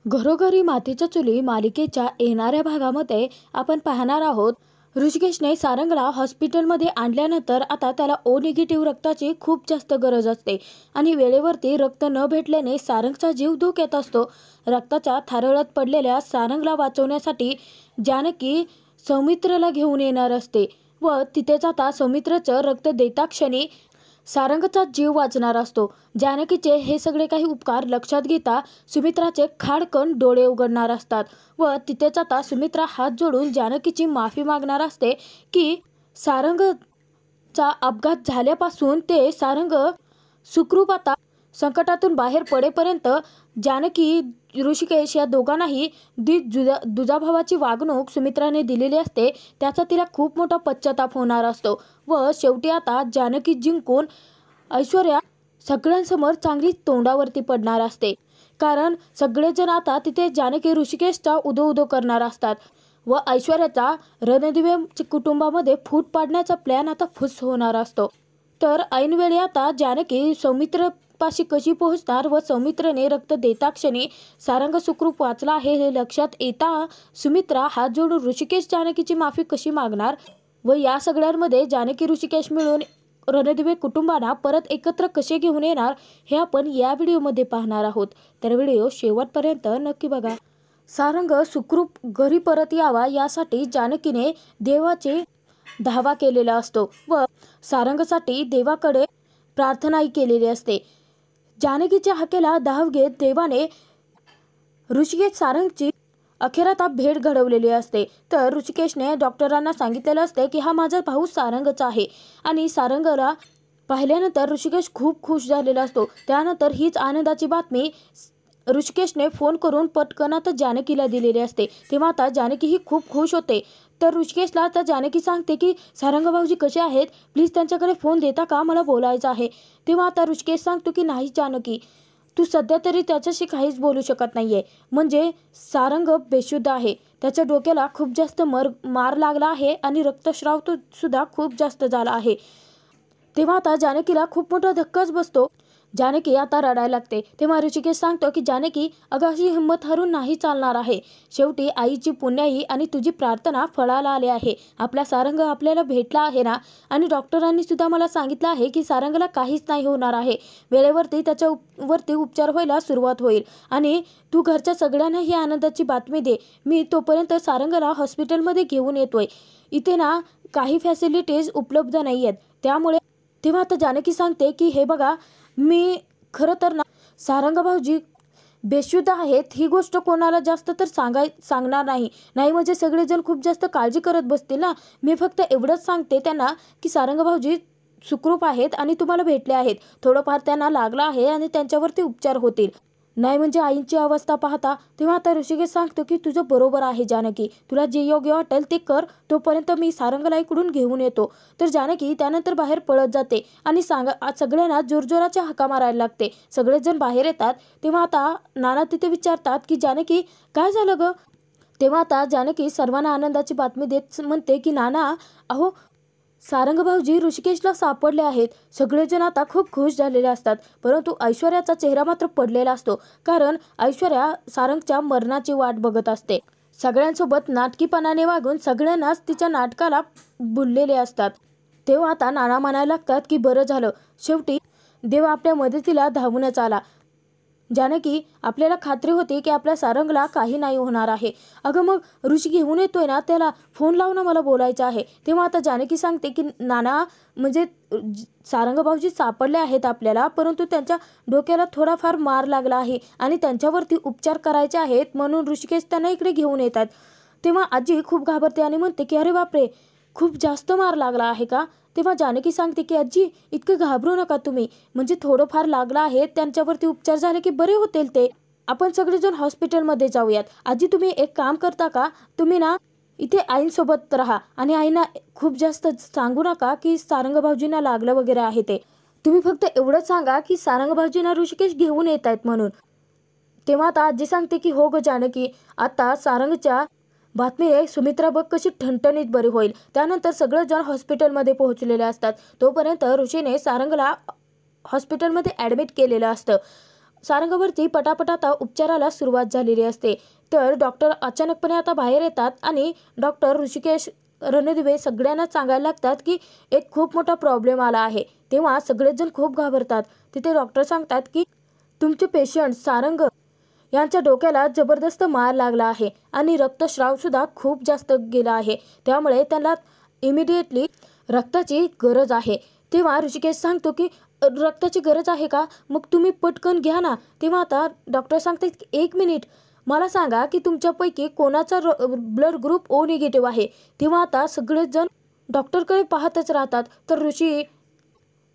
घरोघरी मातीच्या चुली मालिकेच्या येणाऱ्या भागामध्ये आपण पाहणार आहोत. ऋषिकेशने सारंगला हॉस्पिटलमध्ये आणल्यानंतर आता त्याला ओ निगेटिव्ह रक्ताची खूप जास्त गरज असते आणि वेळेवरती रक्त न भेटल्याने सारंगचा जीव धोक्यात असतो. रक्ताच्या थारोळ्यात पडलेल्या सारंगला वाचवण्यासाठी जानकी सौमित्रला घेऊन येणार असते व तिथे जाता सौमित्रचं रक्त देता क्षणी सारंगचा जीव वाचणार असतो. जानकीचे हे सगळे काही उपकार लक्षात घेता सुमित्राचे खाडकन डोळे उघडणार असतात व तिथेच आता सुमित्रा हात जोडून जानकीची माफी मागणार असते की सारंगचा अपघात झाल्यापासून ते सारंग सुखरूप आता संकटातून बाहेर पडेपर्यंत जानकी ऋषिकेश या दोघांनाही दुजाभावाची वागणूक सुमित्राने दिलेली असते. त्याचा तिला खूप मोठा पश्चाताप होणार असतो व शेवटी आता जानकी जिंकून ऐश्वर्या सगळ्यांसमोर चांगली तोंडावरती पडणार असते. कारण सगळेजण आता तिथे जानकी ऋषिकेशचा उदो करणार असतात व ऐश्वर्याचा रणदिवे कुटुंबामध्ये फूट पाडण्याचा प्लॅन आता फुस होणार असतो. तर ऐनवेळी आता जानकी सौमित्र पाशी कशी पोहोचणार व सौमित्रने रक्त देता क्षणी सारंग सुखरूप वाचला आहे हे लक्षात येता सुमित्रा हात जोडून ऋषिकेश जानकीची माफी कशी मागणार व या सगळ्यांमध्ये जानकी ऋषिकेश मिळून रणदिवे कुटुंबांना परत एकत्र कसे घेऊन येणार हे आपण या व्हिडिओमध्ये पाहणार आहोत. तर व्हिडिओ शेवटपर्यंत नक्की बघा. सारंग सुखरूप घरी परत यावा यासाठी जानकीने देवाचे धावा केलेला असतो व सारंगसाठी देवाकडे प्रार्थनाही केलेली असते. जानकीच्या हाकेला धाव घेत देवाने ऋषिकेश सारंगची अखेरात भेट घडवलेली असते. तर ऋषिकेशने डॉक्टरांना सांगितलेलं असते की हा माझा भाऊ सारंगचा आहे आणि सारंगला पाहिल्यानंतर ऋषिकेश खूप खुश झालेला असतो. त्यानंतर हीच आनंदाची बातमी ऋषिकेशने फोन करून पटकन आता जानकीला दिलेली असते. तेव्हा आता जानकी ही खूप खुश होते. तर ऋषिकेशला आता जानकी सांगते की सारंग भाऊजी कसे आहेत, प्लीज त्यांच्याकडे फोन देता का, मला बोलायचं आहे. तेव्हा आता ऋषिकेश सांगतो की नाही जानकी, तू सध्या तरी त्याच्याशी काहीच बोलू शकत नाहीये. म्हणजे सारंग बेशुद्ध आहे, त्याच्या डोक्याला खूप जास्त मार लागला आहे आणि रक्तस्राव तो सुद्धा खूप जास्त झाला आहे. तेव्हा आता जानकीला खूप मोठा धक्काच बसतो. जानकी आता रडायला लागते. तेव्हा ऋषिकेश सांगतो की जानकी, अगं अशी हिंमत हरून नाही चालणार आहे. शेवटी आईची पुण्याई आणि तुझी प्रार्थना फळाला आली आहे. आपला सारंग आपल्याला भेटला आहे ना, आणि डॉक्टरांनी सुद्धा मला सांगितलं आहे की सारंगला काहीच नाही होणार आहे. वेळेवरती त्याच्यावरती उपचार व्हायला सुरुवात होईल आणि तू घरच्या सगळ्यांना ही आनंदाची बातमी दे. मी तोपर्यंत सारंगला हॉस्पिटलमध्ये घेऊन येतोय. इथे ना काही फॅसिलिटीज उपलब्ध नाही आहेत, त्यामुळे. तेव्हा आता जानकी सांगते की हे बघा, मी खरं तर ना सारंग भाऊजी बेशुद्ध आहेत ही गोष्ट कोणाला जास्त तर सांगणार नाही म्हणजे सगळेजण खूप जास्त काळजी करत बसतील ना. मी फक्त एवढंच सांगते त्यांना की सारंग भाऊजी सुखरूप आहेत आणि तुम्हाला भेटले आहेत. थोडंफार त्यांना लागलं आहे आणि त्यांच्यावरती उपचार होतील. नाही म्हणजे आईंची अवस्था पाहता. तेव्हा आता ऋषिकेश सांगतो की तुझं बरोबर आहे जानकी, तुला जे योग्य वाटेल ते कर, तोपर्यंत मी सारंगला इकडून घेऊन येतो. तर जानकी त्यानंतर बाहेर पळत जाते आणि सगळ्यांना जोरजोराच्या हाका मारायला लागते. सगळेजण बाहेर येतात. तेव्हा आता नाना तिथे विचारतात की जानकी काय झालं ग. तेव्हा आता जानकी सर्वांना आनंदाची बातमी देत म्हणते की नाना, अहो सारंग भाऊजी ऋषिकेशला सापडले आहेत. सगळेजण आता खूप खुश झालेले असतात, परंतु ऐश्वर्याचा चेहरा मात्र पडलेला असतो. कारण ऐश्वर्या सारंगच्या मरणाची वाट बघत असते. सगळ्यांसोबत नाटकीपणाने वागून सगळ्यांनाच तिच्या नाटकाला भुललेले असतात. तेव्हा आता नाना म्हणायला लागतात की बरं झालं, शेवटी देव आपल्या मदतीला धावूनच आला. जानकी, आपल्याला खात्री होती की आपल्या सारंगला काही नाही होणार आहे. अगं मग ऋषी घेऊन येतोय ना, त्याला फोन लावून मला बोलायचं आहे. तेव्हा आता जानकी सांगते की नाना, म्हणजे सारंग भाऊजी सापडले आहेत आपल्याला, परंतु त्यांच्या डोक्याला थोडाफार मार लागला आहे आणि त्यांच्यावरती उपचार करायचे आहेत, म्हणून ऋषिकेश त्यांना इकडे घेऊन येतात. तेव्हा आजी खूप घाबरते आणि म्हणते की अरे बापरे, खूप जास्त मार लागला आहे का. तेव्हा जानकी सांगते की आजी, इतकं घाबरू नका तुम्ही, म्हणजे थोडंफार लागलं आहे, त्यांच्यावरती उपचार झाले की बरे होतील ते. आपण सगळेजण हॉस्पिटलमध्ये जाऊयात. आजी तुम्ही एक काम करता का, तुम्ही ना इथे आईंसोबत राहा आणि आईंना खूप जास्त सांगू नका की सारंग भाऊजींना लागलं वगैरे आहे ते. तुम्ही फक्त एवढंच सांगा की सारंग भाऊजींना ऋषिकेश घेऊन येत आहेत म्हणून. तेव्हा आता आजी सांगते की हो ग जानकी, आता सारंगच्या बातमीने सुमित्रा बघ कशी ठणठणीत बरी होईल. त्यानंतर सगळेजण हॉस्पिटलमध्ये पोहोचलेले असतात. तोपर्यंत ऋषीने सारंगला हॉस्पिटलमध्ये ॲडमिट केलेलं असतं. सारंगवरती पटापट आता उपचाराला सुरुवात झालेली असते. तर डॉक्टर अचानकपणे आता बाहेर येतात आणि डॉक्टर ऋषिकेश रणदिवे सगळ्यांना सांगायला लागतात की एक खूप मोठा प्रॉब्लेम आला आहे. तेव्हा सगळेच जण खूप घाबरतात. तिथे डॉक्टर सांगतात की तुमचे पेशंट सारंग यांच्या डोक्याला जबरदस्त मार लागला आहे आणि रक्तस्राव सुद्धा खूप जास्त गेला आहे. त्यामुळे त्यांना इमिडिएटली रक्ताची गरज आहे. तेव्हा ऋषिकेश सांगतो की रक्ताची गरज आहे का, मग तुम्ही पटकन घ्या ना. तेव्हा आता डॉक्टर सांगतात की 1 मिनिट, मला सांगा की तुमच्यापैकी कोणाचा ब्लड ग्रुप ओ निगेटिव्ह आहे. तेव्हा आता सगळेच जण डॉक्टरकडे पाहतच राहतात. तर ऋषी,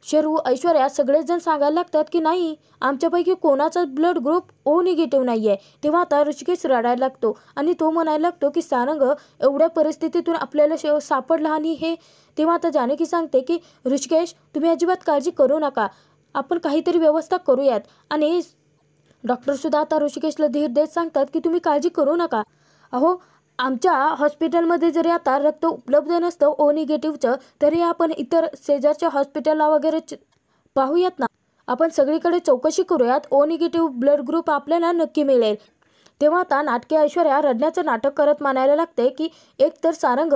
शरू, ऐश्वर्या सगळेच जण सांगायला लागतात की नाही, आमच्यापैकी कोणाचा ब्लड ग्रुप ओ निगेटिव्ह नाही आहे. तेव्हा आता ऋषिकेश रडायला लागतो आणि तो म्हणायला लागतो की सारंग एवढ्या परिस्थितीतून आपल्याला सापडला आणि हे. तेव्हा आता जानकी सांगते की ऋषिकेश, तुम्ही अजिबात काळजी करू नका, आपण काहीतरी व्यवस्था करूयात. आणि डॉक्टरसुद्धा आता ऋषिकेशला धीर देत सांगतात की तुम्ही काळजी करू नका. अहो, आमच्या हॉस्पिटलमध्ये जरी आता रक्त उपलब्ध नसतं ओ निगेटिव्हचं, तरी आपण इतर शेजारच्या हॉस्पिटलला वगैरे पाहूयात ना. आपण सगळीकडे चौकशी करूयात, ओ निगेटिव्ह ब्लड ग्रुप आपल्याला नक्की मिळेल. तेव्हा आता नाटकी ऐश्वर्या रडण्याचं नाटक करत म्हणायला लागते की एकतर सारंग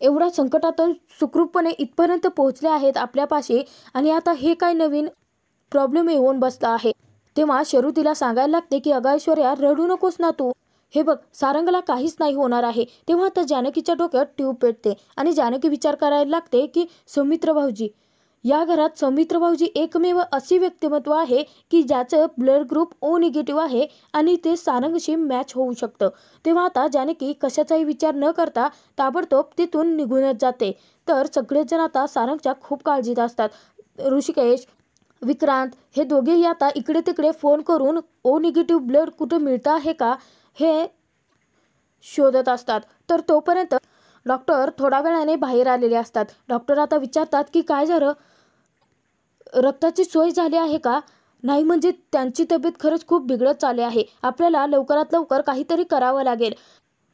एवढ्या संकटातून सुखरूपपणे इथपर्यंत पोहोचले आहेत आपल्यापाशी, आणि आता हे काय नवीन प्रॉब्लेम येऊन बसला आहे. तेव्हा शरू तिला सांगायला लागते की अगं ऐश्वर्या, रडू नकोस ना तू, हे बघ सारंगला काहीच नाही होणार आहे. तेव्हा आता जानकीच्या डोक्यात ट्यूब पेटते आणि जानकी विचार करायला लागते की सौमित्र भाऊजी, या घरात सौमित्र भाऊजी एकमेव अशी व्यक्तिमत्व आहे की ज्याचं ब्लड ग्रुप ओ निगेटिव्ह आहे आणि ते सारंगशी मॅच होऊ शकतं. तेव्हा आता जानकी कशाचाही विचार न करता ताबडतोब तिथून निघूनच जाते. तर सगळेच जण आता सारंगच्या खूप काळजीत असतात. ऋषिकेश, विक्रांत हे दोघेही आता इकडे तिकडे फोन करून ओ निगेटिव्ह ब्लड कुठे मिळतं आहे का हे शोधत असतात. तर तोपर्यंत डॉक्टर थोड्या वेळाने बाहेर आलेले असतात. डॉक्टर आता विचारतात की काय झालं, रक्ताची सोय झाली आहे का. नाही म्हणजे त्यांची तब्येत खरंच खूप बिघडत चालली आहे, आपल्याला लवकरात लवकर काहीतरी करावं लागेल,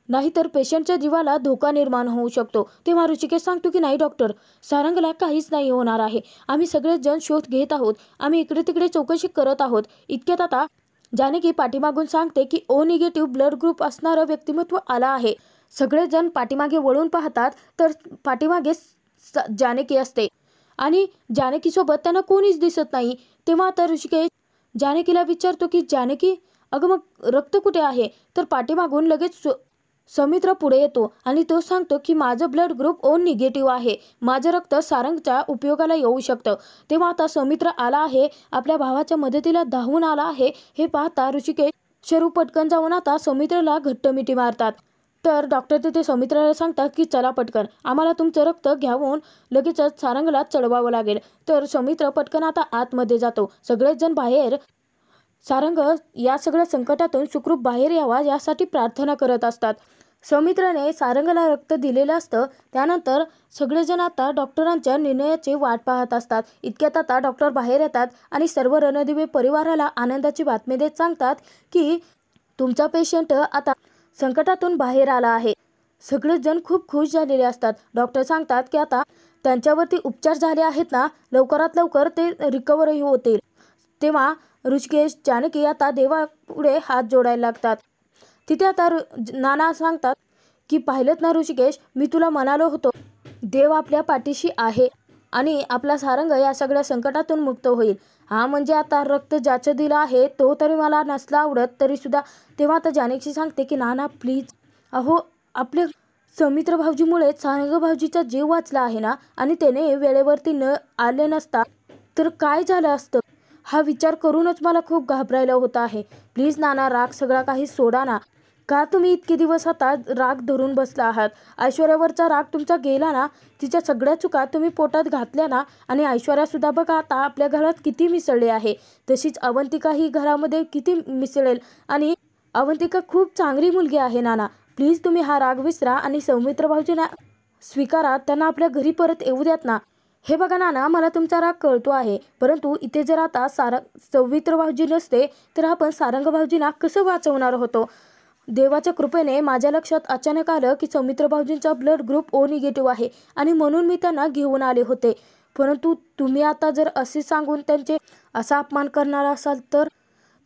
नाहीतर पेशंटच्या जीवाला धोका निर्माण होऊ शकतो. तेव्हा ऋषिकेश सांगतो की नाही डॉक्टर, सारंगला काहीच नाही होणार आहे, आम्ही सगळेच जण शोध घेत आहोत, आम्ही इकडे तिकडे चौकशी करत आहोत. इतक्यात आता जानकी पाठीमागून सांगते की ओ निगेटिव्ह ब्लड ग्रुप असणारं व्यक्तिमत्व आला आहे. सगळेच जण पाठीमागे वळून पाहतात तर पाठीमागे जानकी असते आणि जानकीसोबत त्यांना कोणीच दिसत नाही. तेव्हा आता ऋषिकेश जानकीला विचारतो की जानकी, अगं मग रक्त कुठे आहे. तर पाठीमागून लगेच सौमित्र पुढे येतो आणि तो सांगतो की माझं ब्लड ग्रुप ओ निगेटिव्ह आहे, माझं रक्त सारंगच्या उपयोगाला येऊ शकतं. तेव्हा आता सौमित्र आला आहे, आपल्या भावाच्या मदतीला धावून आला आहे. हे पाहता ऋषिकेश, शरू पटकन जाऊन आता सौमित्रला घट्ट मिठी मारतात. तर डॉक्टर तिथे सौमित्राला सांगतात की चला पटकन, आम्हाला तुमचं रक्त घ्यावून लगेचच सारंगला चढवावं लागेल. तर सौमित्र पटकन आता आतमध्ये जातो. सगळेच जण बाहेर सारंग या सगळ्या संकटातून सुखरूप बाहेर यावा यासाठी प्रार्थना करत असतात. सौमित्राने सारंगला रक्त दिलेलं असतं. त्यानंतर सगळेजण आता डॉक्टरांच्या निर्णयाची वाट पाहत असतात. इतक्यात आता डॉक्टर बाहेर येतात आणि सर्व रणदिवे परिवाराला आनंदाची बातमी देत सांगतात की तुमचा पेशंट आता संकटातून बाहेर आला आहे. सगळेच जण खूप खुश झालेले असतात. डॉक्टर सांगतात की आता त्यांच्यावरती उपचार झाले आहेत ना, लवकरात लवकर ते रिकवरही होतील. तेव्हा ऋषिकेश, जानकी आता देवापुढे हात जोडायला लागतात. तिथे आता नाना सांगतात की पाहिलंत ना ऋषिकेश, मी तुला म्हणालो होतो देव आपल्या पाठीशी आहे आणि आपला सारंग या सगळ्या संकटातून मुक्त होईल. हा म्हणजे आता रक्त ज्याचं दिलं आहे तो तरी मला नसला आवडत तरी सुद्धा. तेव्हा आता जानकी सांगते की नाना प्लीज, अहो आपले सौमित्र भाऊजीमुळे सारंग भाऊजीचा जीव वाचला आहे ना, आणि त्याने वेळेवरती न आले नसता तर काय झालं असतं, हा विचार करूनच मला खूप घाबरायला होत आहे. प्लीज नाना, राग सगळा काही सोडा ना. का तुम्ही इतके दिवस आता राग धरून बसला आहात. ऐश्वर्यावरचा राग तुमचा गेला ना, तिच्या सगळ्या चुका तुम्ही पोटात घातल्या ना, आणि ऐश्वर्यासुद्धा बघा आता आपल्या घरात किती मिसळली आहे, तशीच अवंतिका ही घरामध्ये किती मिसळेल. आणि अवंतिका खूप चांगली मुलगी आहे नाना, प्लीज तुम्ही हा राग विसरा आणि सौमित्र भाऊजींना स्वीकारा, त्यांना आपल्या घरी परत येऊ द्यात ना. हे बघा नाना, मला तुमचा राग कळतो आहे, परंतु इथे जर आता सौमित्र भाऊजी नसते तर आपण सारंग भाऊजींना कसं वाचवणार होतो. देवाच्या कृपेने माझ्या लक्षात अचानक आलं की सौमित्र भाऊजींचा ब्लड ग्रुप ओ निगेटिव्ह आहे आणि म्हणून मी त्यांना घेऊन आले होते. परंतु तुम्ही आता जर असे सांगून त्यांचे असा अपमान करणार असाल तर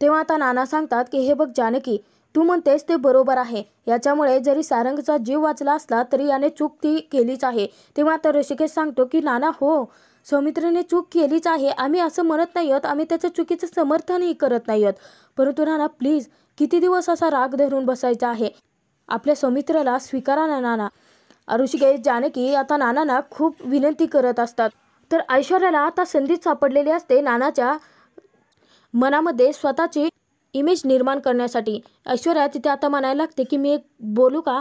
तेव्हा आता नाना सांगतात की हे बघ जानकी, तू म्हणतेस ते बरोबर आहे, याच्यामुळे जरी सारंगचा जीव वाचला असला तरी याने चूक ती केलीच आहे. तेव्हा आता ऋषिकेश सांगतो की नाना हो, सौमित्रीने चूक केलीच आहे, आम्ही असं म्हणत नाही आहोत, आम्ही त्याच्या चुकीचं समर्थनही करत नाही आहोत. परंतु नाना प्लीज, किती दिवस असा राग धरून बसायचा आहे, आपल्या सौमित्राला स्वीकारा ना नाना. ऋषिकेश जानकी आता नानांना खूप विनंती करत असतात. तर ऐश्वर्याला आता संधीच सापडलेली असते नानाच्या मनामध्ये स्वतःची इमेज निर्माण करण्यासाठी. ऐश्वर्या तिथे आता म्हणायला लागते की मी एक बोलू का?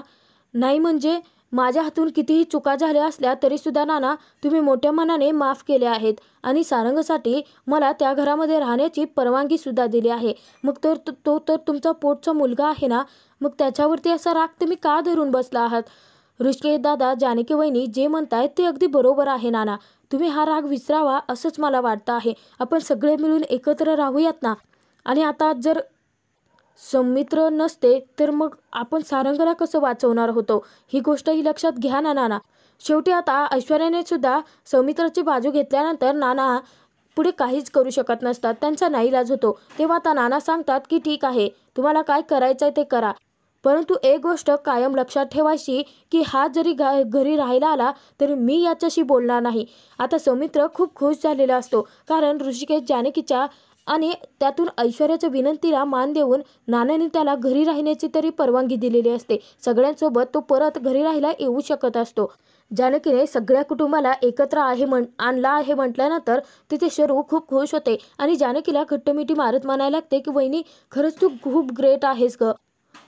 नाही म्हणजे माझ्या हातून कितीही चुका झाल्या असल्या तरीसुद्धा नाना, तुम्ही मोठ्या मनाने माफ केले आहेत आणि सारंगसाठी मला त्या घरामध्ये राहण्याची परवानगीसुद्धा दिली आहे. मग तो तर तुमचा पोटचा मुलगा आहे ना, मग त्याच्यावरती असा राग तुम्ही का धरून बसला आहात? ऋषिकेश दादा, जानकी वहिनी जे म्हणतायत ते अगदी बरोबर आहे नाना, तुम्ही हा राग विसरावा असंच मला वाटतं आहे. आपण सगळे मिळून एकत्र राहूयात ना. आणि आता जर सौमित्र नसते तर मग आपण सारंगला कसं वाचवणार होतो, ही गोष्टही लक्षात घ्या ना नाना. शेवटी आता ऐश्वर्याने सुद्धा सौमित्राची बाजू घेतल्यानंतर नाना पुढे काहीच करू शकत नसतात, त्यांचा नाईलाज होतो. तेव्हा आता नाना सांगतात की ठीक आहे, तुम्हाला काय करायचं आहे ते करा, परंतु एक गोष्ट कायम लक्षात ठेवायची की हा जरी घरी राहायला आला तरी मी याच्याशी बोलणार नाही. आता सौमित्र खूप खुश झालेला असतो, कारण ऋषिकेश जानकीच्या आणि त्यातून ऐश्वर्याच्या विनंतीला मान देऊन नानाने त्याला घरी राहण्याची तरी परवानगी दिलेली असते. सगळ्यांसोबत तो परत घरी राहायला येऊ शकत असतो. जानकीने सगळ्या कुटुंबाला एकत्र आणला आहे म्हटल्यानंतर तिथे शरू खूप खुश होते आणि जानकीला घट्टमिठी मारत म्हणायला लागते की वहिनी, खरंच तू खूप ग्रेट आहेस ग.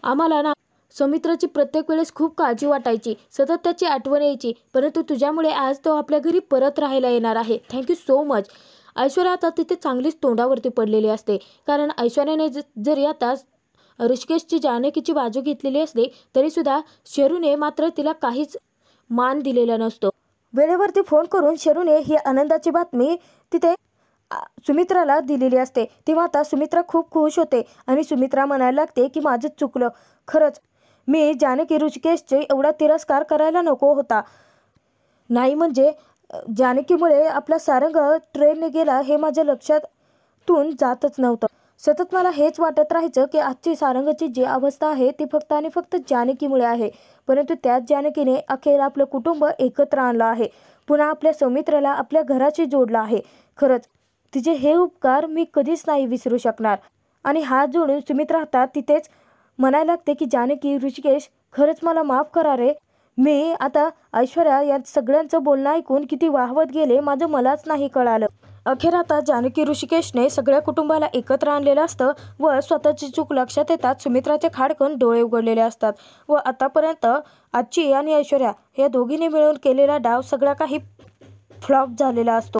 आम्हाला ना सौमित्राची प्रत्येक वेळेस खूप काळजी वाटायची, सतत त्याची आठवण यायची, परंतु तुझ्यामुळे आज तो आपल्या घरी परत राहायला येणार आहे. Thank you so much. ऐश्वर्या आता तिथे चांगलीच तोंडावरती पडलेली असते, कारण ऐश्वर्याने जरी आता ऋषिकेशची जानकीची बाजू घेतलेली असली तरीसुद्धा शरूने मात्र तिला काहीच मान दिलेला नसतो. वेळेवरती फोन करून शरूने ही आनंदाची बातमी तिथे सुमित्राला दिलेली असते. तेव्हा आता सुमित्रा खूप खुश होते आणि सुमित्रा म्हणायला लागते की माझं चुकलं, खरंच मी जानकी ऋषिकेशचे एवढा तिरस्कार करायला नको होता. नाही म्हणजे जानकीमुळे आपला सारंग ट्रेनने गेला हे माझ्या लक्षातून जातच नव्हतं. सतत मला हेच वाटत राहायचं की आजची सारंगची जी अवस्था आहे ती फक्त आणि फक्त जानकीमुळे आहे, परंतु त्याच जानकीने अखेर आपलं कुटुंब एकत्र आणलं आहे, पुन्हा आपल्या सौमित्राला आपल्या घराशी जोडलं आहे. खरंच तिचे हे उपकार मी कधीच नाही विसरू शकणार. आणि हात जोडून सुमित्रा आता तिथेच म्हणायला लागते की जानकी, ऋषिकेश, खरंच मला माफ करा रे. मी आता ऐश्वर्या या सगळ्यांचं बोलणं ऐकून किती वाहवत गेले माझं मलाच नाही कळालं. अखेर आता जानकी ऋषिकेशने सगळ्या कुटुंबाला एकत्र आणलेलं असतं व स्वतःची चूक लक्षात येतात सुमित्राचे खाडकन डोळे उघडलेले असतात व आतापर्यंत आजी आणि ऐश्वर्या या दोघींनी मिळून केलेला डाव सगळा काही फ्लॉप झालेला असतो.